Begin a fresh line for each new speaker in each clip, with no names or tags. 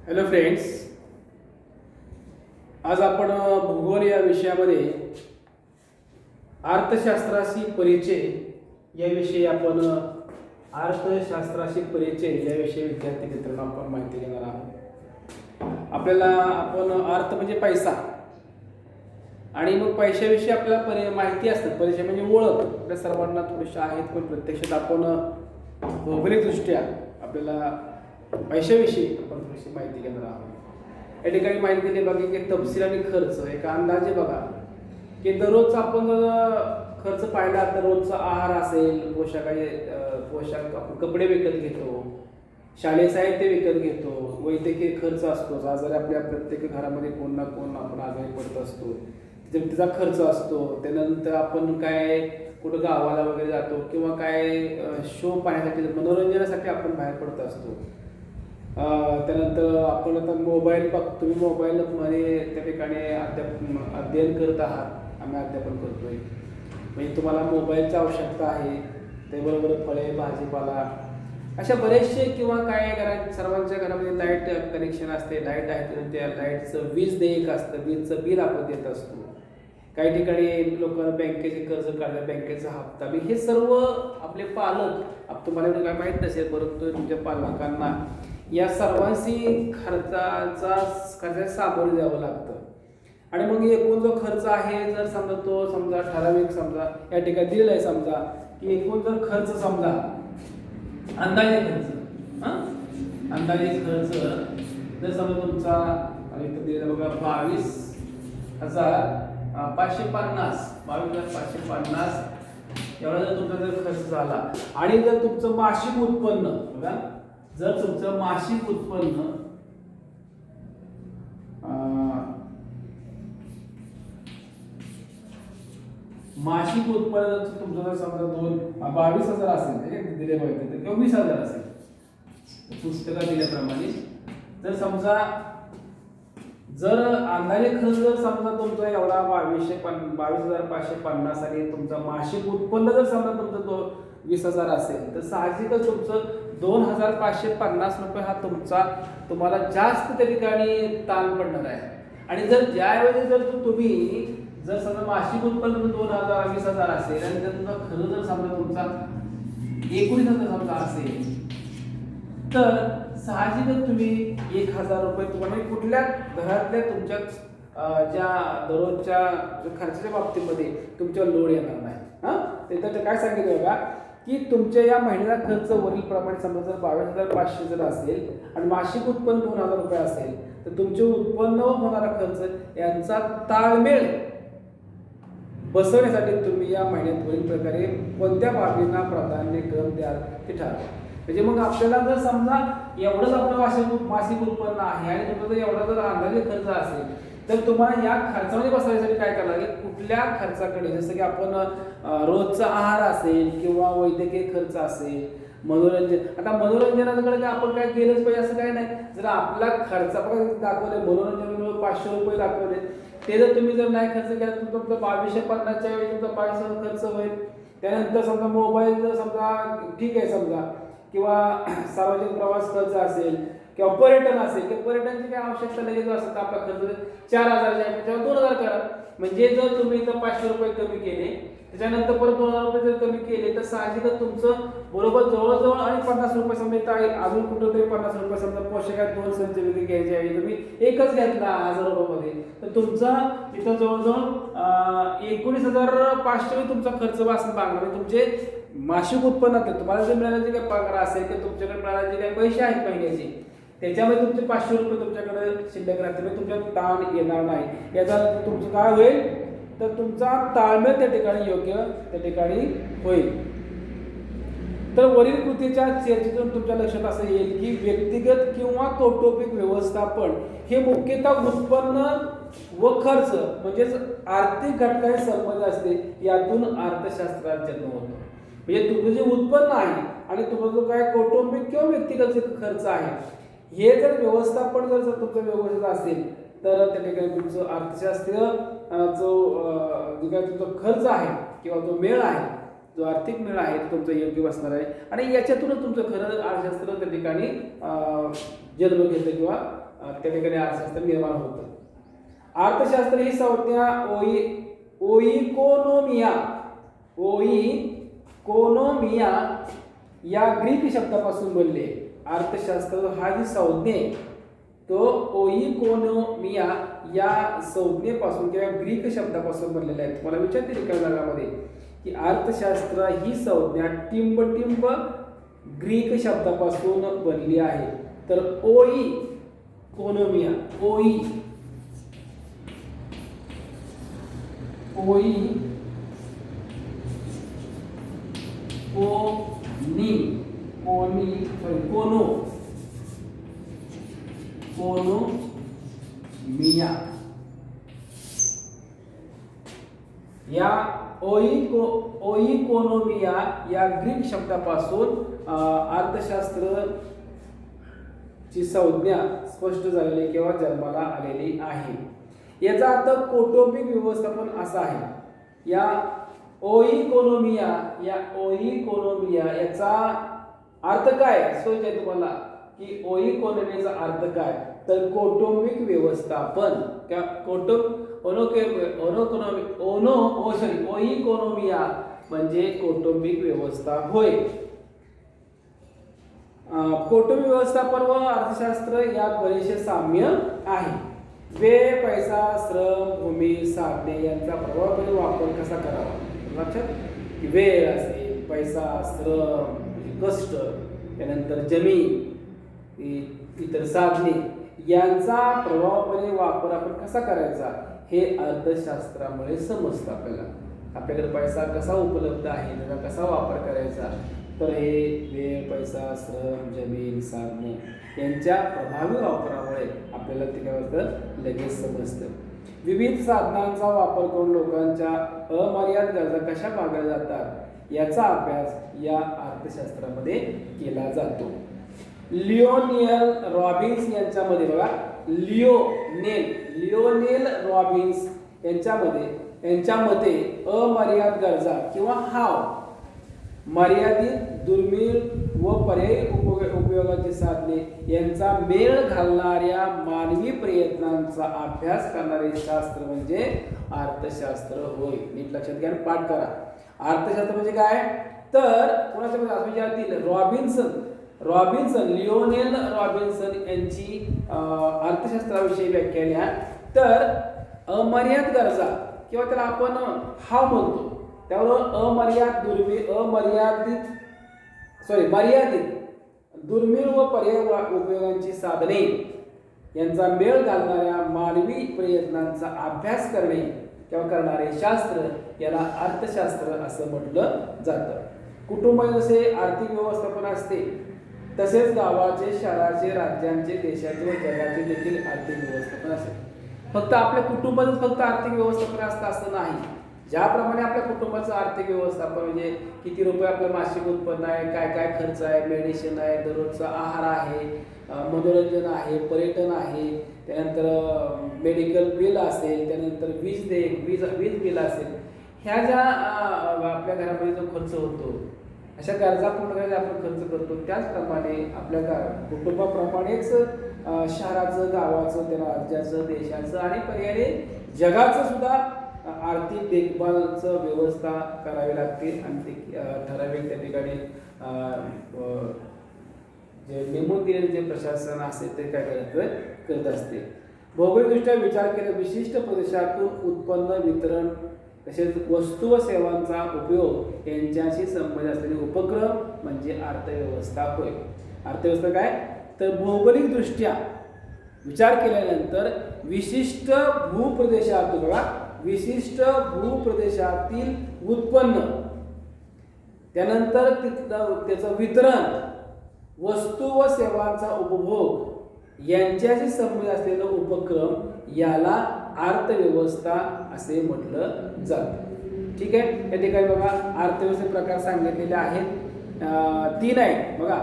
Hello friends, आज आपण भूगोल या विषयामध्ये अर्थशास्त्राशी परिचय याविषयी आपण अर्थशास्त्राशी परिचय याविषयी विद्यार्थी मित्रांनो आपण माहिती घेणार आहोत. आपल्याला आपण अर्थ म्हणजे पैसा आणि मग पैशाविषयी आपल्याला माहिती असतं. परिचय म्हणजे ओळख आपल्या सर्वांना थोडीशी आहेत, पण प्रत्यक्षात आपण भौगोलिकदृष्ट्या आपल्याला पैशाविषयी आपण थोडीशी माहिती घेणार आहोत. या ठिकाणी माहिती दिली बघा की तपशील आणि खर्च एक अंदाजे बघा की दररोजचा आपण खर्च पाहिला तर रोजचा आहार असेल, पोशाख आपण कपडे विकत घेतो, शालेय साहित्य विकत घेतो, वैद्यकीय खर्च असतो. आजारी आपल्या प्रत्येक घरामध्ये कोण ना कोण आपण आजारी पडत असतो, त्याचा खर्च असतो. त्यानंतर आपण काय कुठं गावाला वगैरे जातो किंवा काय शो पाहण्यासाठी मनोरंजनासाठी आपण बाहेर पडत असतो. त्यानंतर आपण आता मोबाईल बघतो, तुम्ही मोबाईलमध्ये त्या ठिकाणी अध्ययन करत आहात, आम्ही अध्यापन करतोय, म्हणजे तुम्हाला मोबाईलची आवश्यकता आहे. त्याबरोबर फळे भाजीपाला अशा बरेचसे किंवा काय घरात सर्वांच्या घरामध्ये लाईट कनेक्शन असते, लाईट आहे तर त्या लाईटचं वीज देयक असतं, वीजचं बिल आपण देत असतो. काही ठिकाणी लोकांना बँकेचे कर्ज काढतात, बँकेचा हप्ता बिल, हे सर्व आपले पालक तुम्हाला एवढं काय माहीत नसेल, परंतु तुमच्या पालकांना या सर्वांशी खर्चाला सामोरे द्यावं लागतं. आणि मग एकूण जो खर्च आहे जर समजा ठराविक समजा या ठिकाणी दिलेला आहे, समजा की एकूण जर खर्च समजा अंदाजे खर्च जर समजा तुमचा इथं दिलेला बघा 22,550 एवढा जर तुमचा जर खर्च झाला आणि जर तुमचं मासिक उत्पन्न बघा, जर तुमचं मासिक उत्पन्न तुमचं जर समजा 22,000 असेल दिले पाहिजे किंवा 20,000 असेल पुस्तकात दिल्याप्रमाणे, जर अंदाजे खर्च जर समजा तुमचा एवढा 22,550 आणि तुमचा मासिक उत्पन्न जर समजा तुमचं 20,000 असेल तर साहजिकच तुमचं 2,550 रुपये हा तुम्हाला जास्त त्या ठिकाणी ताण पडणार आहे. आणि जर ज्यावेळी जर तुम्ही जर समजा मासिक उत्पन्न 2,000 20,000 असेल आणि जर तुमचा खर्च जर समजा तुमचा 19,000 समजा असेल तर साहजिकच तुम्ही 1,000 रुपये तुम्हाला कुठल्या घरातल्या तुमच्या ज्या दररोजच्या खर्चाच्या बाबतीमध्ये तुमच्या लोड येणार नाही. त्याचं काय सांगितलं बघा की तुमच्या या महिन्याचा खर्च वरील प्रमाणे समजा जर 22,500 जर असेल आणि मासिक उत्पन्न 2,000 रुपये असेल तर तुमचे उत्पन्न होणारा खर्च यांचा ताळमेळ बसवण्यासाठी तुम्ही या महिन्यात वरील प्रकारे कोणत्या बाबींना प्राधान्यक्रम द्याल ते ठरवा. म्हणजे मग आपल्याला जर समजा एवढंच आपलं मासिक उत्पन्न आहे आणि तुमचा जर एवढा जर अंदाजे खर्च असेल तर तुम्हाला या खर्चामध्ये बसवण्यासाठी काय करावं लागेल, कुठल्या खर्चाकडे, जसं की आपण रोजचा आहार असेल किंवा वैद्यकीय खर्च असेल, मनोरंजन. आता मनोरंजनाकडे काय आपण काय केलंच पाहिजे असं काय नाही. जर आपला खर्च दाखवले मनोरंजन 500 रुपये दाखवले, ते जर तुम्ही जर नाही खर्च केला तर तुमचं 2250च्या वेळी तुमचा 2200 खर्च होईल. त्यानंतर समजा मोबाईल जर समजा ठीक आहे समजा, किंवा सार्वजनिक प्रवास खर्च असेल किंवा पर्यटन असेल, किंवा पर्यटनाची काय आवश्यकता लगेच असेल तर आपला खर्च 4,000 तेव्हा 2,000 करा. म्हणजे जर तुम्ही जर 500 रुपये कमी केले त्याच्यानंतर परत 2,000 रुपये जर कमी केले तर साहजिकच तुमचं बरोबर जवळजवळ आणि 50 रुपये समजा अजून कुठं तरी 50 रुपये समजा पोशाखात 2 संच विकत घ्यायचे आहे, तुम्ही एकच घेतला 1,000 रुपयामध्ये तर तुमचा तिथं जवळजवळ 19,500 तुमचा खर्च भागणार. म्हणजे तुमचे मासिक उत्पन्नात तुम्हाला जे मिळाले जे काही पगार असेल ते तुमच्याकडे मिळाले जे काही पैसे आहेत महिन्याचे त्याच्यामध्ये तुमचे 500 रुपये तुमच्याकडे शिल्लक राहते, म्हणजे तुमच्या ताण येणार नाही. याचा तुमचं काय होईल तर तुमचा ताळमेळ त्या ठिकाणी योग्य त्या ठिकाणी होईल. तर वरील कृतीच्या चर्चेतून तुमच्या लक्षात असं येईल की व्यक्तिगत किंवा कौटुंबिक व्यवस्थापन हे मुख्यतः उत्पन्न व खर्च म्हणजेच आर्थिक घटकांशी संबंध असते. यातून अर्थशास्त्रात जन्म होतो. म्हणजे तुमचं जे उत्पन्न आहे आणि तुमचा जो काय कौटुंबिक किंवा व्यक्तिगत जे खर्च आहे हे जर व्यवस्थापन जर तुमचं व्यवस्थित असेल तर त्या ठिकाणी तुमचं अर्थशास्त्रीय जो जे काय तुमचा खर्च आहे किंवा जो मेळ आहे, जो आर्थिक मेळ आहे तो तुमचा योग्य बसणार आहे. आणि याच्यातूनच तुमचं खरं अर्थशास्त्र त्या ठिकाणी जन्म घेतं किंवा त्या ठिकाणी अर्थशास्त्र निर्माण होतं. अर्थशास्त्र ही संज्ञा ओइकोनोमिया या ग्रीक शब्दापासून बनले. अर्थशास्त्र हा जी संज्ञा आहे तो ओइकोनोमिया या संज्ञेपासून किंवा ग्रीक शब्दापासून बनलेला आहे. तुम्हाला विचारते रिकाम्यामध्ये की अर्थशास्त्र ही संज्ञा टिंब ग्रीक शब्दापासून बनली आहे. तर ओइकोनोमिया कोनोमिया या ओइकोनोमिया या ग्रीक शब्दापासून अर्थशास्त्र ची संज्ञा स्पष्ट झालेली किंवा जन्माला आलेली आहे. याचा अर्थ कौटुंबिक व्यवस्थापन असा आहे. या ओइकोनोमिया याचा अर्थ काय सोयीचे तुम्हाला की ओइकोनोमियाचा अर्थ काय तर कौटुंबिक व्यवस्थापन ओइकोनोमिया म्हणजे कौटुंबिक व्यवस्था होय. कौटुंबिक व्यवस्थापन व अर्थशास्त्र यात बरेचसे साम्य आहे. वेळ, पैसा, श्रम, भूमी, साधने यांचा प्रभावीपणे वापर कसा करावा. लक्षात वेळ असेल, पैसा, श्रम, कष्ट, त्यानंतर जमीन, इतर साधने यांचा प्रभावीपणे वापर आपण कसा करायचा हे अर्थशास्त्रामुळे समजतं आपल्याला. आपल्याकडे पैसा कसा उपलब्ध आहे त्याचा कसा वापर करायचा तर हे वेळ, पैसा, श्रम, जमीन, साधने यांच्या प्रभावी वापरामुळे आपल्याला ते काय होतं लगेच समजतं. विविध साधनांचा वापर करून लोकांच्या अमर्याद गरजा कशा भागल्या जातात याचा अभ्यास या अर्थशास्त्रामध्ये केला जातो. लिओनेल रॉबिन्स यांच्यामध्ये बघा लिओनेल रॉबिन्स यांच्या मते अमर्याद गरजा किंवा हाव, मर्यादित, दुर्मिळ व पर्यायी उपयोगाची साधने यांचा मेळ घालणाऱ्या मानवी प्रयत्नांचा अभ्यास करणारे शास्त्र म्हणजे अर्थशास्त्र होय. नीट लक्षात घ्या, पाठ करा. अर्थशास्त्र म्हणजे काय तर कोणाच्या विचारतील लिओनेल रॉबिन्सन यांची अर्थशास्त्राविषयी व्याख्या लिहा. तर अमर्याद गरजा किंवा त्याला आपण हाव म्हणतो त्यावर मर्यादित, दुर्मिळ व पर्यायी उपयोगांची साधने यांचा मेळ घालणाऱ्या मानवी प्रयत्नांचा अभ्यास करणे किंवा करणारे शास्त्र याला अर्थशास्त्र असं म्हटलं जातं. कुटुंबाचे आर्थिक व्यवस्थापन असते तसेच गावाचे, शहराचे, राज्यांचे, देशाचे व जगाचे देखील आर्थिक व्यवस्थापन असते. फक्त आपल्या कुटुंबातच फक्त आर्थिक व्यवस्थापन असतं असं नाही. ज्याप्रमाणे आपल्या कुटुंबाचं आर्थिक व्यवस्थापन म्हणजे किती रुपये आपलं मासिक उत्पन्न आहे, काय काय खर्च आहे, मेडिसिन आहे, दररोजचा आहार आहे, मनोरंजन आहे, पर्यटन आहे, त्यानंतर मेडिकल बिल असेल, त्यानंतर वीज बिल असेल, ह्या ज्या आपल्या घरामध्ये जो खर्च होतो अशा गरजा पूर्ण करायला आपण खर्च करतो. त्याचप्रमाणे आपल्या कुटुंबाप्रमाणेच शहराचं, गावाचं, त्या राज्याचं, देशाचं आणि पर्यायी जगाचं सुद्धा आर्थिक देखभालचं व्यवस्था करावी लागते आणि ते ठराविक त्या ठिकाणी जे नेमून दिलेले जे प्रशासन असेल ते काय करत असते. भौगोलिकदृष्ट्या विचार केला विशिष्ट प्रदेशातून उत्पन्न, वितरण तसेच वस्तू व सेवांचा उपयोग यांच्याशी संबंध असलेले उपक्रम म्हणजे अर्थव्यवस्था होय. अर्थव्यवस्था काय तर भौगोलिकदृष्ट्या विचार केल्यानंतर विशिष्ट भूप्रदेशातील उत्पन्न, त्यानंतर त्याचं वितरण, वस्तू व सेवांचा उपभोग यांच्याशी संबंध असलेला उपक्रम याला अर्थव्यवस्था असे म्हटलं जातं. ठीक आहे. या ठिकाणी बघा अर्थव्यवस्थेचे प्रकार सांगितलेले आहेत 3 आहेत. बघा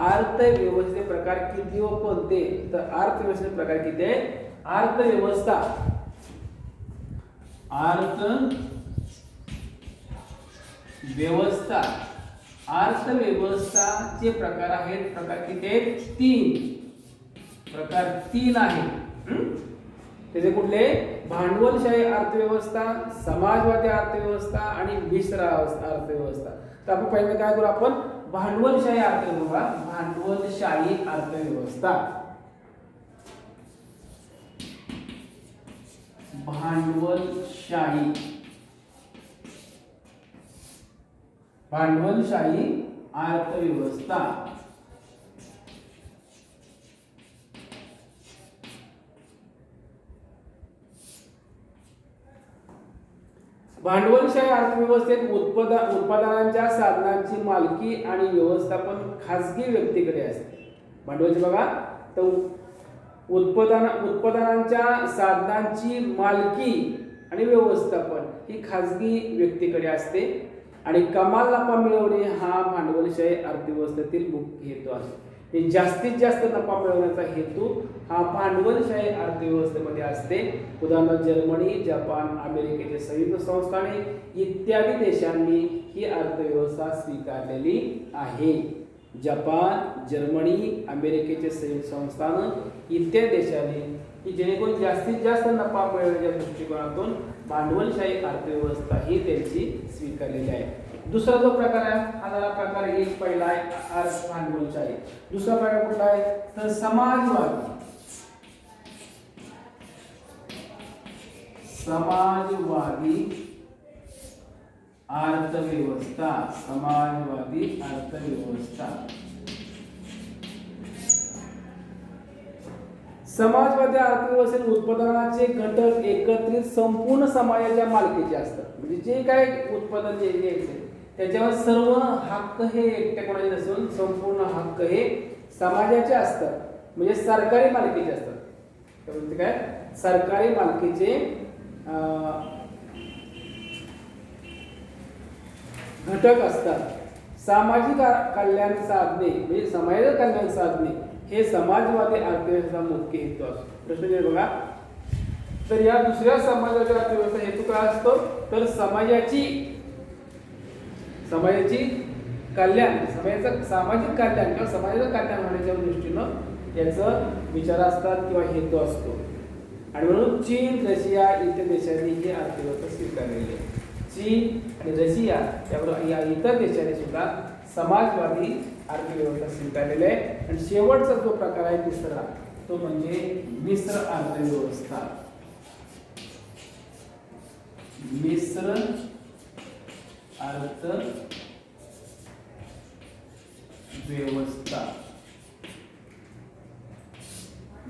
अर्थव्यवस्थेचे प्रकार किती व कोणते तर अर्थव्यवस्थेचे प्रकार किती आहे. अर्थव्यवस्थाचे प्रकार आहेत. प्रकार किती आहेत 3. प्रकार 3 आहे. त्याचे कुठले? भांडवलशाही अर्थव्यवस्था, समाजवादी अर्थव्यवस्था आणि मिश्र अर्थव्यवस्था. तर आपण पहिल्यांदा काय करू? आपण भांडवलशाही अर्थव्यवस्था. भांडवलशाही अर्थव्यवस्था, भांडवलशाही अर्थव्यवस्था. भांडवलशाही अर्थव्यवस्थेत उत्पादनांच्या साधनांची मालकी आणि व्यवस्थापन खाजगी व्यक्तीकडे असते. भांडवलचे बघा, तर उत्पादनांच्या साधनांची मालकी आणि व्यवस्थापन ही खाजगी व्यक्तीकडे असते आणि कमाल नफा मिळवणे हा भांडवलशाही अर्थव्यवस्थेतील मुख्य हेतू असतो. हे जास्तीत जास्त नफा मिळवण्याचा हेतू हा भांडवलशाही अर्थव्यवस्थेमध्ये असते. उदाहरणार्थ जर्मनी, जपान, अमेरिकेचे संयुक्त संस्थाने इत्यादी देशांनी ही अर्थव्यवस्था स्वीकारलेली आहे. जपान, जर्मनी, अमेरिकेचे संयुक्त संस्थान इत्यादी देशांनी की जेणेकरून जास्तीत जास्त नफा मिळवण्याच्या दृष्टिकोनातून भांडवलशाही अर्थव्यवस्था ही त्यांची स्वीकारलेली आहे. दुसरा जो प्रकार आहे हा झाला प्रकार एक. पहिला आहे भांडवलशाही. दुसरा प्रकार कुठला आहे? तर समाजवादी अर्थव्यवस्था. समाजवादी अर्थव्यवस्था. समाजवादी अर्थव्यवस्थेत उत्पादनाचे घटक एकत्रित संपूर्ण समाजाच्या मालकीचे असतात. म्हणजे जे काय उत्पादन जे घ्यायचे त्याच्यावर सर्व हक्क हे एकट्या कोणाचे नसून संपूर्ण हक्क हे समाजाचे असतात. म्हणजे सरकारी मालकीचे असतात. म्हणजे काय? सरकारी मालकीचे घटक असतात. सामाजिक कल्याण साधने म्हणजे समाजाचे कल्याण साधने हे समाजवादी अर्थव्यवस्था मुख्य हेतू असतो. प्रश्न बघा, तर या दुसऱ्या समाजवादी अर्थव्यवस्था हेतू काय असतो? तर समाजाची कल्याण, सामाजिक कल्याण किंवा समाजाचं कल्याण होण्याच्या दृष्टीनं याचं विचार असतात किंवा हेतू असतो. आणि म्हणून चीन, रशिया इतर देशांनी ही अर्थव्यवस्था स्वीकारलेली आहे. चीन आणि रशिया याबरोबर या इतर देशांनी सुद्धा समाजवादी अर्थव्यवस्था स्वीकारलेली आहे. आणि शेवटचा जो प्रकार आहे तिसरा तो म्हणजे मिश्र अर्थव्यवस्था.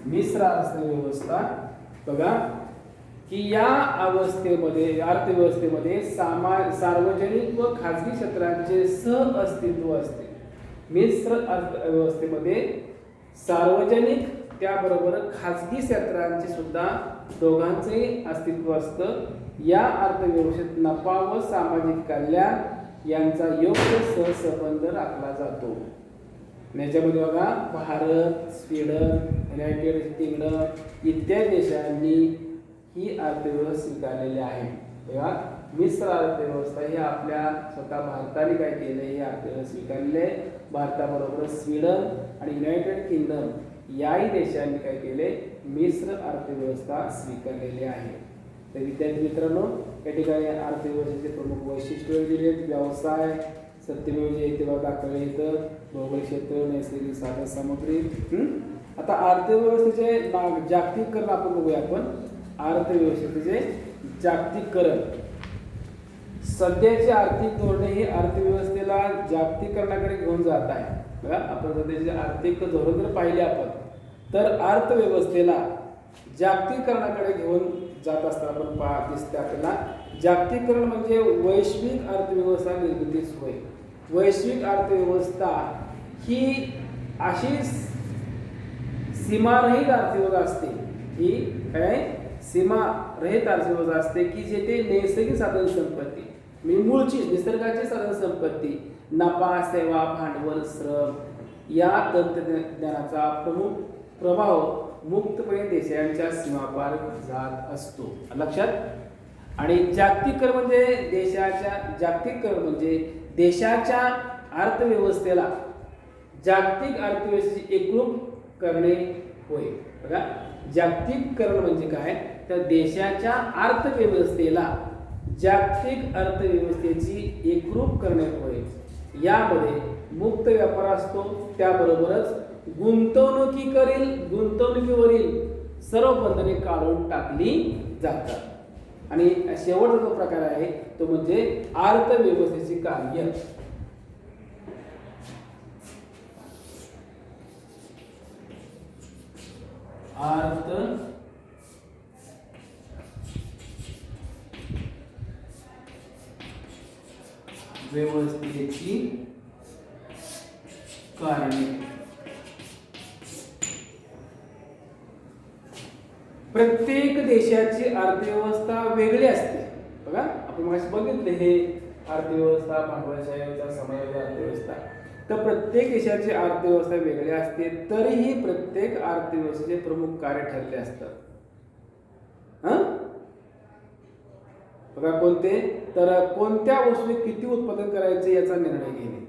मिश्र अर्थव्यवस्था बघा की या अर्थव्यवस्थेमध्ये सार्वजनिक व खाजगी क्षेत्रांचे सह अस्तित्व असते. मिश्र अर्थव्यवस्थेमध्ये सार्वजनिक त्याबरोबर खाजगी क्षेत्रांचे सुद्धा दोघांचे अस्तित्व असतं. या अर्थव्यवस्थेत नफा व सामाजिक कल्याण यांचा योग्य सहसंबंध राखला जातो. याच्यामध्ये बघा भारत, स्वीडन, युनायटेड किंगडम इत्यादी देशांनी ही अर्थव्यवस्था स्वीकारलेली आहे. तेव्हा मिश्र अर्थव्यवस्था ही आपल्या स्वतः भारताने काय केलं? ही अर्थव्यवस्था स्वीकारलेली आहे. भारताबरोबर स्वीडन आणि युनायटेड किंगडम याही देशांनी काय केले? मिश्र अर्थव्यवस्था स्वीकारलेली आहे. तर विद्यार्थी मित्रांनो, या ठिकाणी अर्थव्यवस्थेचे प्रमुख वैशिष्ट्य दिले आहेत. व्यवसाय, सत्यमेव जयते दाखवले इथं, भौगोलिक क्षेत्र, नैसर्गिक साधन सामग्री. आता अर्थव्यवस्थेचे जागतिकीकरण आपण बघूया. आपण अर्थव्यवस्थेचे जागतिकीकरण, सध्याची आर्थिक धोरणे ही अर्थव्यवस्थेला जागतिकीकरणाकडे घेऊन जात आहे. बघा, आपण सध्याचे आर्थिक धोरण जर पाहिले आपण तर अर्थव्यवस्थेला जागतिकीकरणाकडे घेऊन जात असताना आपण दिसते आपल्याला. जागतिकीकरण म्हणजे वैश्विक अर्थव्यवस्था निर्मितीच होय. वैश्विक अर्थव्यवस्था ही अशी सीमारहित अर्थव्यवस्था असते. ही काय? सीमारहित अर्थव्यवस्था असते की जेथे नैसर्गिक साधन संपत्ती म्हणजे मूळची निसर्गाची साधन संपत्ती, नफा, सेवा, भांडवल, श्रम या तंत्रज्ञानाचा प्रमुख प्रभाव मुक्तपणे देशांच्या सीमापार जात असतो. लक्षात. आणि जागतिकीकरण म्हणजे देशाच्या अर्थव्यवस्थेला जागतिक अर्थव्यवस्थेची एकरूप करणे होय. बघा, जागतिकीकरण म्हणजे काय, तर देशाच्या अर्थव्यवस्थेला जागतिक अर्थव्यवस्थेची एकरूप करणे होय. यामध्ये मुक्त व्यापार असतो, त्याबरोबरच गुंतवणुकीवरील सर्व बंधने काढून टाकली जातात. आणि शेवटचा जो प्रकार आहे तो म्हणजे अर्थव्यवस्थेचे कार्य. अर्थ व्यवस्थेची कारणे. प्रत्येक देशाची अर्थव्यवस्था वेगळी असते. बघा, आपण मागे बघितले हे अर्थव्यवस्था, भांडवलशाहीचा समावेश अर्थव्यवस्था. तर प्रत्येक देशाची अर्थव्यवस्था वेगळी असते, तरीही प्रत्येक अर्थव्यवस्थेचे प्रमुख कार्य ठरले असतात. बघा, कोणते, तर कोणत्या वस्तू किती उत्पादन करायचे याचा निर्णय घेणे.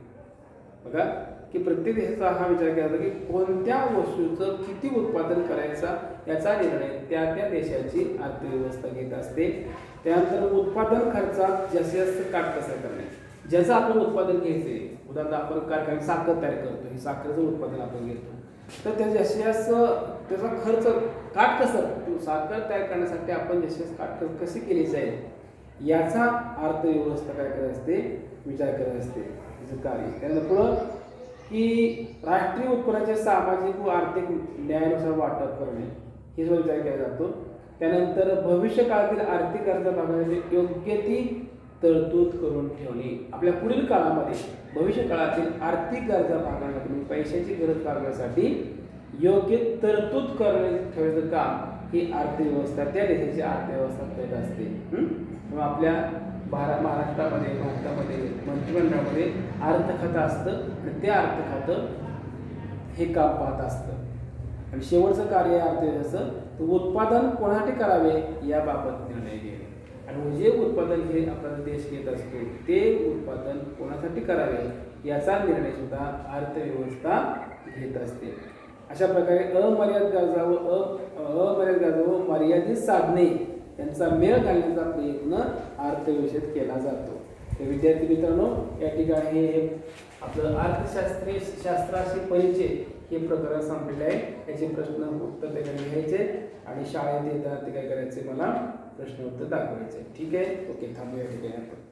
बघा की प्रत्येक देशाचा हा विचार केला जातो की कोणत्या वस्तूचं किती उत्पादन करायचा याचा निर्णय त्या त्या देशाची अर्थव्यवस्था घेत असते. त्यानंतर उत्पादन खर्चात जास्तीत काट कसा करणे, ज्याचं आपण उत्पादन घ्यायचे. उदाहरणार्थ आपण कारखान्यात साखर तयार करतो, हे साखरेचं उत्पादन आपण घेतो, तर त्या त्याचा खर्च काट कसं, साखर तयार करण्यासाठी आपण काट कशी केली जाईल याचा अर्थव्यवस्था काय करत असते, विचार करत असते, त्याचं कार्य. त्यानंतर पुढं की राष्ट्रीय उत्पन्नाचे सामाजिक व आर्थिक न्यायानुसार वाटप करणे, हे जो विचार केला जातो. त्यानंतर भविष्य काळातील आर्थिक गरजा भागवण्याची योग्य ती तरतूद करून ठेवणे. आपल्या पुढील काळामध्ये भविष्य काळातील आर्थिक गरजा भागवण्यासाठी, पैशाची गरज भागवण्यासाठी योग्य तरतूद ठेवण्याचं काम ही अर्थव्यवस्था, त्या देशाची अर्थव्यवस्था करत असते. किंवा आपल्या भारतामध्ये मंत्रिमंडळामध्ये अर्थ खातं असतं आणि ते अर्थ खातं हे काम पाहत असतं. आणि शेवटचं कार्य आहे अर्थव्यवस्थेचं उत्पादन कोणासाठी करावे याबाबत निर्णय घेणे. आणि जे उत्पादन हे आपला देश घेत असतो ते उत्पादन कोणासाठी करावे याचा निर्णय सुद्धा अर्थव्यवस्था घेत असते. अशा प्रकारे अमर्यादित गरजा व मर्यादित साधने यांचा मेळ घालण्याचा प्रयत्न अर्थव्यवस्थेत केला जातो. तर विद्यार्थी मित्रांनो, या ठिकाणी हे आपलं शास्त्राशी परिचय हे प्रकरण संपलेले आहे. याचे प्रश्न उत्तर त्याकडे घ्यायचे आणि शाळेत येताना ते काय करायचे, मला प्रश्न उत्तर दाखवायचे. ठीक आहे, ओके, थांबूया या ठिकाणी आपण.